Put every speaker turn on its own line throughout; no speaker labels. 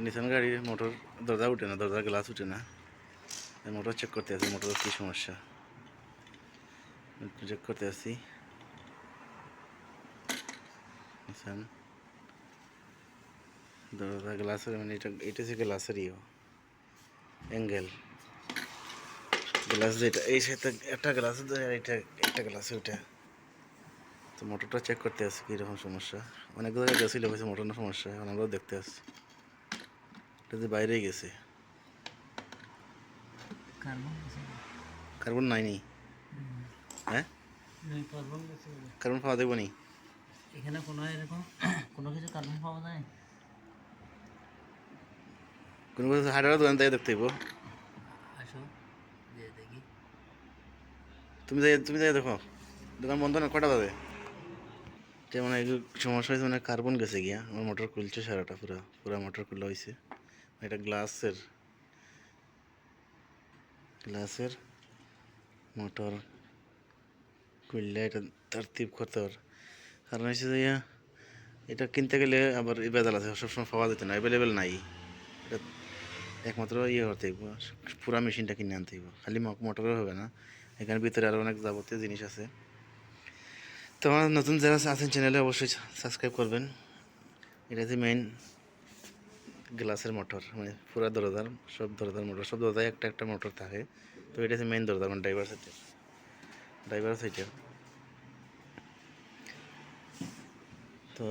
Nissan গাড়ির motor দরজা উঠে না, দরজার গ্লাস উঠে না। মোটর চেক করতে আছি, মোটরের কী সমস্যা চেক করতে আছি। নিসান দরজা গ্লাসের মানে এটা হচ্ছে গ্লাসের অ্যাঙ্গেল গ্লাস, যেটা এই সাথে একটা গ্লাস এটা একটা গ্লাসে ওইটা। তো মোটরটা চেক করতে আসছি কীরকম সমস্যা। অনেক জায়গায় গেছিল হয়েছে মোটর না সমস্যা, এখন আমরাও দেখতে আসছি। এটা যে বাইরেই গেছে, কার্বন নাই নি। হ্যাঁ, কার্বন পাওয়া দেবো নি
এখানে কোনো এরকম কোনো কিছু কার্বন পাওয়া যায়?
কোনো কিছু হার্ডওয়্যার দোকান থেকে দেখতে হইব।
আসো যে দেখি।
তুমি যাই দেখো, দোকান বন্ধ না, কটা বাজে? যেমন এই সমস্যা হয়েছে, মানে কার্বন গেছে গিয়া। আমার মোটর খুলছে সারাটা, পুরা মোটর খোলা হয়েছে। এটা গ্লাসের মোটর খুললে এটা তারতিব করতে পার। কারণ হচ্ছে যে এটা কিনতে গেলে আবার ভেজাল আছে, সবসময় পাওয়া যেত না, অ্যাভেলেবেল নাই। এটা একমাত্র করতে হইব, পুরা মেশিনটা কিনে আনতে হইব। খালি মোটরও হবে না, এখানে ভিতরে আরও অনেক যাবতীয় জিনিস আছে। তো আমার নতুন যারা আছেন চ্যানেলে অবশ্যই সাবস্ক্রাইব করবেন। এটা হচ্ছে মেইন গ্লাসের মোটর, মানে পুরা দরজার সব মোটর, সব দরজায় একটা একটা মোটর থাকে। তো এটা হচ্ছে মেইন দরজা, মানে ড্রাইভার সাইডের। তো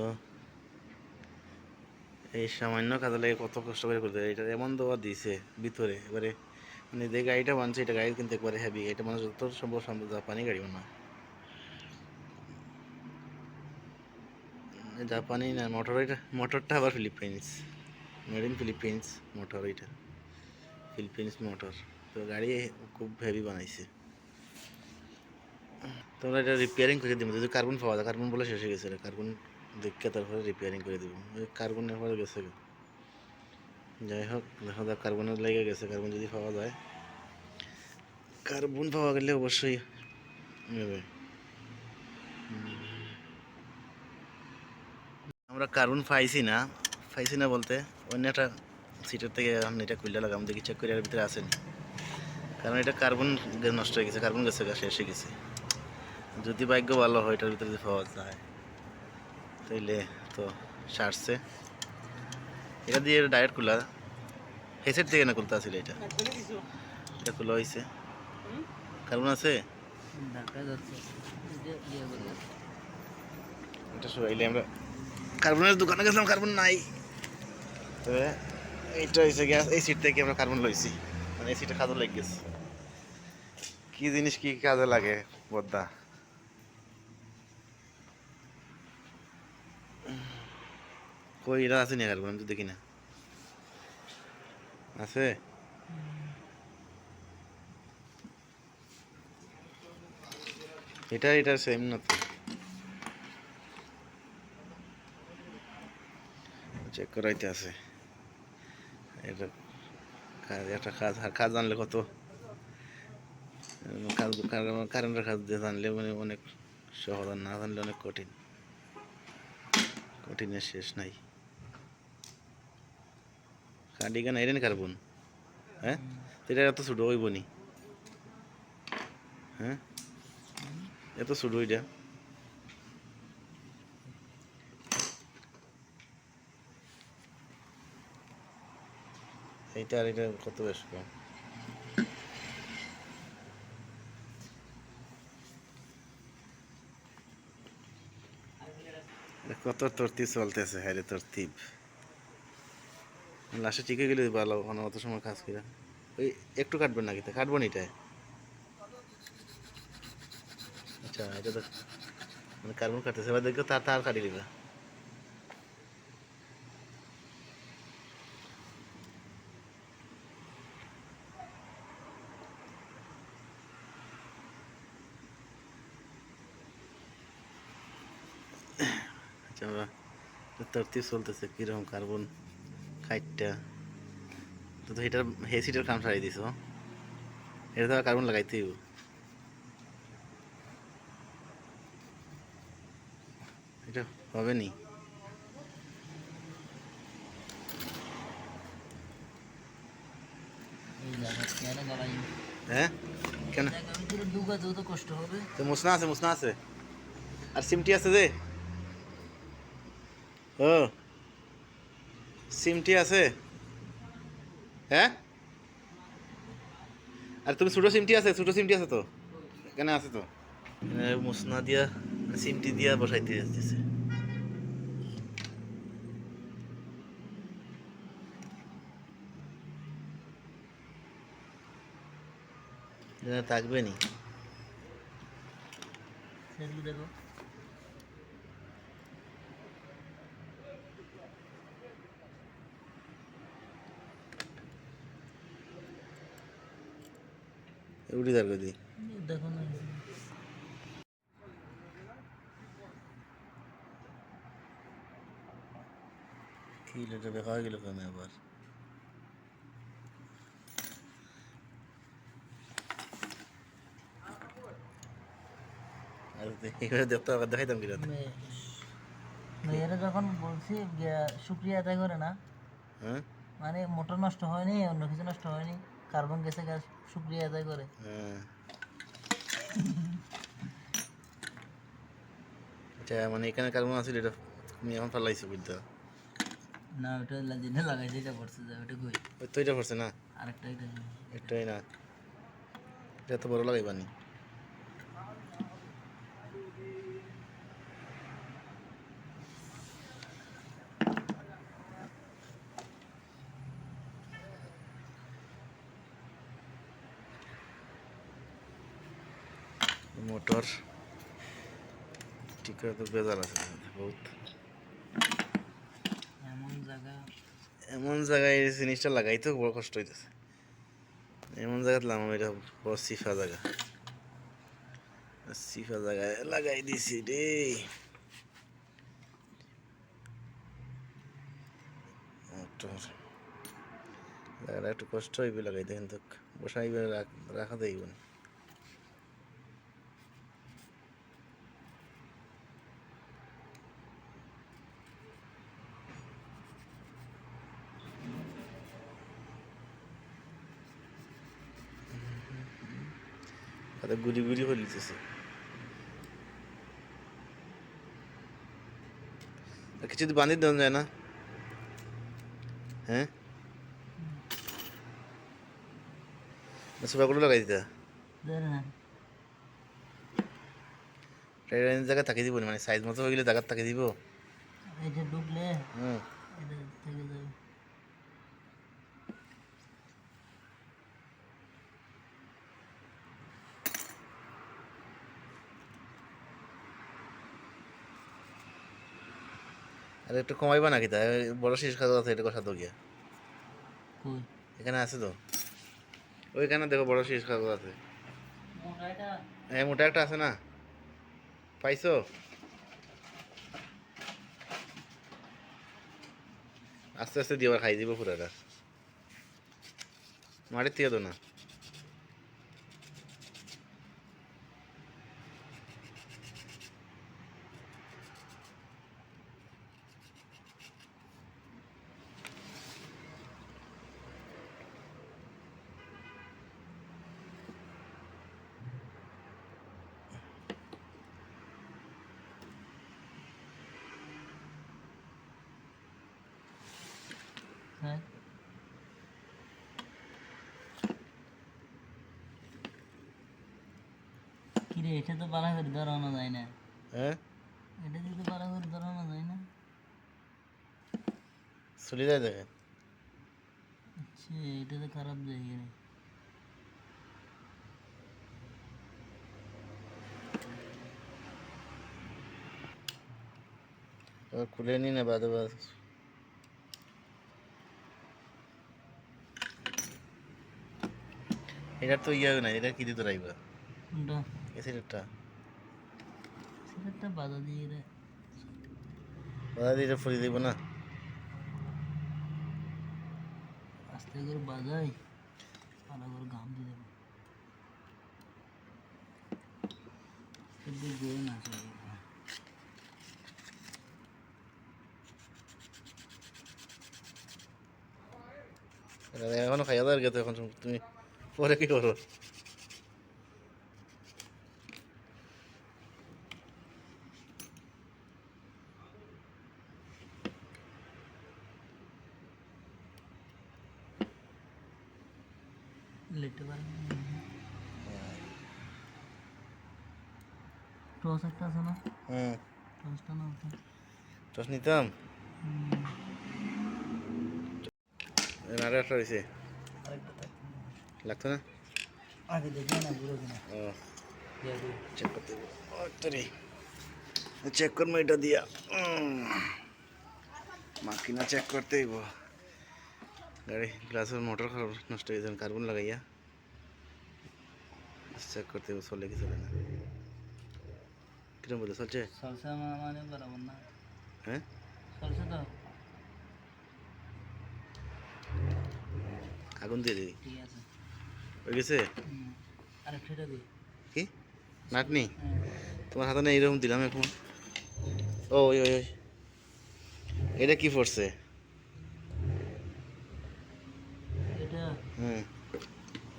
এই সামান্য কাজে লাগে কত কষ্ট করে করতে হয়। এটা এমন দেওয়া দিয়েছে ভিতরে, এবারে মানে যে গাড়িটা বানছে, এটা গাড়ি কিন্তু একবারে হেভি। এটা মানে যত সম্ভব জাপানি গাড়ি বানা, জাপানি না মোটর। এটা মোটরটা আবার Philippines, made in Philippines motor. এটা ফিলিপিন্স মোটর। তো গাড়ি খুব হেভি বানাইছে। তোমরা এটা রিপেয়ারিং করে দিব যদি কার্বন পাওয়া যায়। কার্বন বলে শেষ হয়ে গেছে, কার্বন দেখে তারপরে রিপেয়ারিং করে দেবো। কার্বনের পরে গেছে, যাই হোক দেখা যাক। কার্বনের লেগে গেছে, কার্বন যদি পাওয়া যায়, কার্বন পাওয়া গেলে অবশ্যই নেবে। আমরা কার্বন পাইছি না বলতে অন্য একটা সিটের থেকে আমি এটা খুললে লাগাম, দেখি চেক করে এর ভিতরে আসেন। কারণ এটা কার্বন নষ্ট হয়ে গেছে, কার্বন গেছে শেষ হয়ে গেছে। যদি ভাগ্য ভালো হয় এটার ভিতরে যদি পাওয়া যায়, তাইলে তো সারছে। এটা দিয়ে ডাইরেক্ট খোলা, হেসেট থেকে না খুলতে আসলে এটা এটা খোলা হয়েছে। কার্বন আছে এটা সবাইলে। আমরা কার্বনের দোকানে গেছিলাম, কার্বন নাই। তবে এইটা হয়েছে গ্যাস, এই সিট থেকে আমরা কার্বন লইছি, মানে এই সিটে কাজে লেগে গেছে। কি জিনিস কি কাজে লাগে বদ্দা। কই এটা আছে নি কার্বন? আমি তো দেখি না। আছে? এটা সেম না তো, চেক করাইতে আছে। এটা একটা কাজ জানলে কত কাজ, কারেন্টের কাজ দিয়ে জানলে মানে অনেক সহজ, আর না জানলে অনেক কঠিন, কঠিনের শেষ নাই। কার্ডিগান আইরেন কার্বন, হ্যাঁ এটা এত ছোটো হইব নি? হ্যাঁ এত ছোটো এটা? এইটা আর এটা কত বেশ কম। কত তরতিব চলতেছে, হ্যাঁ রে তরতিব। লাস্টে ঠিক হয়ে গেলে ভালো, ওখানে অত সময় কাজ করে। ওই একটু কাটবেন নাকি? তা কাটবো নি এটাই। আচ্ছা এটা তো মানে কার্বন কাটতেছে, এবার দেখো তার তার কাটি দিবা। আচ্ছা আমরা তরতিব চলতেছে কীরকম কার্বন কাইটটা। তো এটার হে সিটের কাম সারাই দিছ, এটা তো কার্বন লাগাইতে হইব। এটা হবে নি?
কেন গলাই
হ্যাঁ কেন
ভিতরে ঢুকা তো কষ্ট হবে।
তো মুসনা আছে আর সিমটি আছে যে ও সিমটি আছে হ্যাঁ আর তুমি ছোটো সিমটি আছে তো এখানে আছে তো মুসনা দিয়া সিমটি দিয়া বসাইতে যাচ্ছে থাকবে নি
সেগুলো দেখো
উড়ি দাঁড় করে দিই
দেখো না
কি লেটা দেখা গেল কেন আবার আর এখানে দেখতে আবার দেখাইতাম কিনা
মেয়েরা যখন বলছি শুক্রিয়া আদায় করে না,
হ্যাঁ
মানে মোটর নষ্ট হয়নি, অন্য কিছু নষ্ট হয়নি, কার্বন গেছে গ্যাস শুক্রিয়া আদায় করে।
হ্যাঁ এটা মানে এখানে কার্বন আছে এটা তুমি এখন ফালাইছো বুঝতে
না ওটা যেটা লাগাইছে এটা পড়ছে যে ওটা কই
ওই তো এটা পড়ছে না
আরেকটা এটা
একটাই না এটা তো বড় লাগাইবানি মোটর ঠিক করে তো বেজার আছে বহুত এমন জায়গায় এই জিনিসটা লাগাইতেও বড় কষ্ট হইতেছে এমন জায়গাতে লাগাম এটা বড় সিফা জায়গায় লাগাই দিছি রে মোটর জায়গাটা একটু কষ্ট হইবে লাগাইতে কিন্তু বসাইবে রাখা দেইব না গুড়ি গুড়ি হয়ে লিতেছে কিছু বান্ধি দেওয়া যায় না হ্যাঁ সুপাগুলো লাগাই দিতা জায়গা থাকি দিব মানে সাইজ মতো হয়ে গেলে জায়গা থাকি দিব
এটা ঢুকলে
হুম
এটা থেকে যাবে।
আর একটু কমাইবা নাকি তা বড় শীষ খাওয়া আছে এটা কথা তো গিয়া
কই
এখানে আছে তো ওইখানে দেখো বড় শীষ খাওয়া আছে হ্যাঁ মোটা একটা আছে না পাইছো আস্তে আস্তে দিয়ে আবার খাই দিব পুরাটা মাটির দিয়ে তো না
হ্যাঁ কিরে এটা তো পালা করে ধরানো যায় না,
হ্যাঁ
এটা যদি পালা করে ধরানো যায় না
চলে যায় দেখে
আচ্ছা এটা তো খারাপ জায়গা রে।
খুলে নি না বাদে বাদ এটা তো ইয়া না এটা কি দিতে রাইবা
কোনটা
এসিডটা
সেটা বাধা দিয়ে রে
বাদা দিয়ে এটা ফুলি দিব না
আস্তে করে বাজাই পালা করে ঘাম দিয়ে দেবো গরু না
এখনো খাইয়া দাও গেছে এখন তুমি পরে কি করো?
লিখতে পারেন টস একটা আছে না
হুম,
টসটা না ওটা
টস নিতাম। আরো একটা রয়েছে,
আরেকটা থাক।
লাগতো না?
আগে দেখবে না পুরো কিনা
ও
দিয়ে দিই।
চেক করতে হবে। ও তোরে চেক করবো এটা দিয়া। মাকিনা চেক করতে হইব। গাড়ি গ্লাসের মোটর নষ্ট হয়ে যাবে, কার্বন লাগাইয়া চেক করতে হইব চলে কি চলে না। কিরম বলতে চলছে?
সলসা মানে বরাবর না
হ্যাঁ,
সলসা তো
আগুন দিয়ে দিই।
ঠিক আছে
হয়ে গেছে?
আরেকটা এটা দিই
কি নাটনি?
হ্যাঁ
তোমার হাতে না এইরকম দিলাম এখন। ও ওই ওই ওই এটা কি পড়ছে?
এটা
হুম,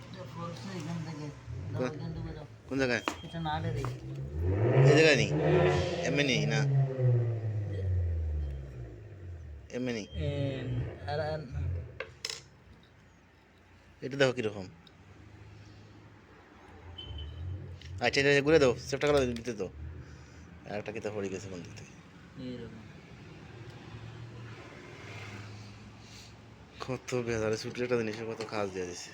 এটা ফলসে এখান থেকে দাও এখান থেকে দাও
কোন জায়গায়?
এটা না রে
এই জায়গায় নেই, এমনি না এমনি।
আর
এটা দেখো কিরকম। আচ্ছা এটা ঘুরে দাও, সেফটা করে দিতে তো। আর একটা কিতাব পড়ে গেছে কোন দিক থেকে।
এইরকম
কত ভেজালে ছুটির একটা জিনিসের কত কাজ দিয়ে দিছে।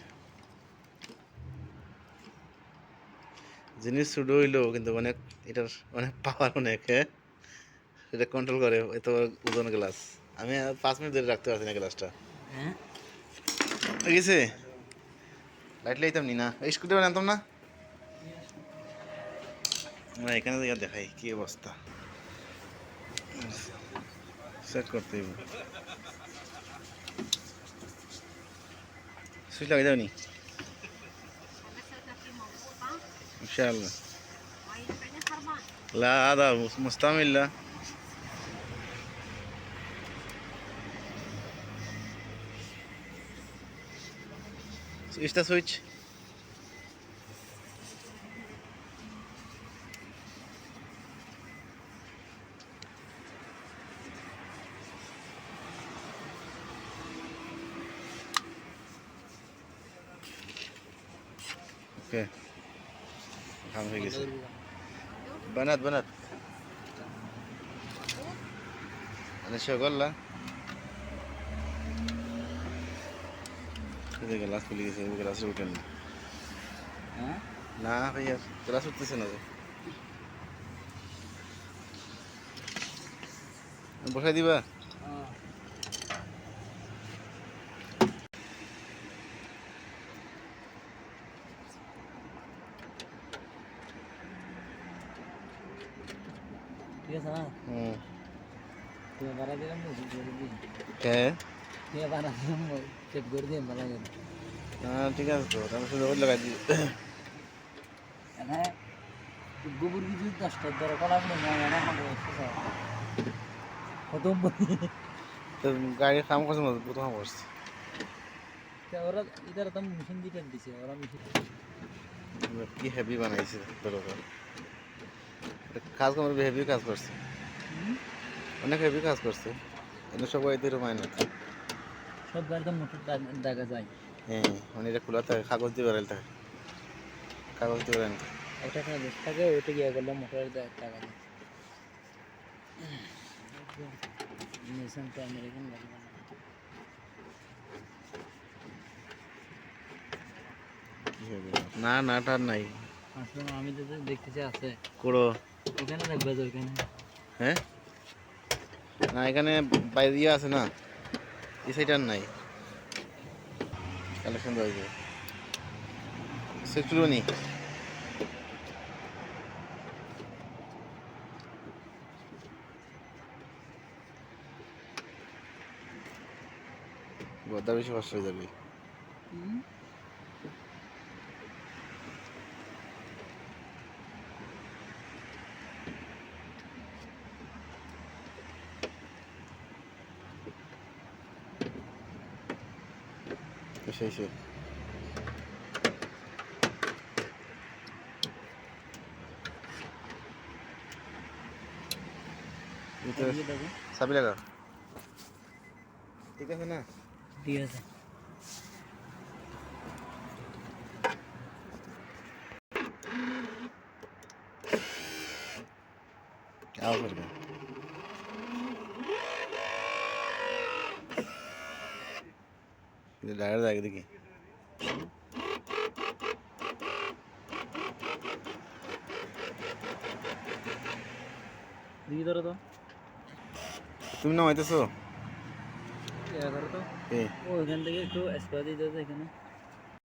জিনিস ছোট হইলো কিন্তু অনেক, এটার অনেক পাওয়ার অনেক। হ্যাঁ, এটা কন্ট্রোল করে এত ওজন গ্লাস। আমি আর 5 মিনিট ধরে রাখতে পারছি না গ্লাসটা।
হ্যাঁ
হয়ে গেছে? লাইট লাইতাম নি না, এই স্কুটি আনতাম না। আমরা এখানে থেকে দেখাই কি অবস্থা, চেক করতে হইব। সুইচ লাগাই দাও নি ইনশাআল্লাহ। لا هذا مستعمل لا. ايش ده سويتش؟ اوكي هم هيك بنات بنات انا شغال لا كده গ্লাস খুলে গেছে, গ্লাস উঠেন না।
হ্যাঁ
না ভাইয়া গ্লাস উঠতেছে না, বসাই দিবা।
ঠিক আছে না
হুম,
তুমি বাড়া দিলাম
হ্যাঁ
তুমি বাড়া দিলাম চেক করে দিয়ে বাড়া দিলাম
হ্যাঁ ঠিক আছে তো, আমি শুধু ওই লাগাই দিই।
হ্যাঁ গোবর কিছু 10টার দ্বারা কলা করে না কত
তো গাড়ির কাম করছে না, প্রথম করছে।
ওরা ইদার তো মেশিন দিতে দিছে ওরা মেশিন
কি হেভি বানাইছে তোর, কাজ করে হেভি কাজ করছে, অনেক হেভি কাজ করছে। এনে সবাই এদের মায় না।
সব গাড়িতে মোটর দেখা যায়
হ্যাঁ মানে এটা খোলা থাকে, কাগজ দিয়ে বেড়াল থাকে, কাগজ দিয়ে বেড়ান।
একটা কাগজ থাকে ওইটা গিয়ে করলে মোটরের টাকা দেয় নিসান তো আমেরিকান গাড়ি
না না টার নাই।
আসলে আমি তো দেখতেছি আছে
কোড়ো
ওখানে দেখবে তো ওখানে
হ্যাঁ, না এখানে বাইরে ইয়ে আছে না, এই সাইড আর নাই। কালেকশন দেওয়া যায় সেক্টর নি। গদা বেশি কষ্ট হয়ে যাবে। সেই
এদিকে দেখো
চাবি লাগা ঠিক আছে না
ঠিক আছে
আওয়াজ করবে ড্রাইভার জায়গা দেখি
দিকে ধরো তো
তুমি নামাইতেছো
ধরো তো
এ
ও এখান থেকে একটু স্পা দিয়ে দাও তো এখানে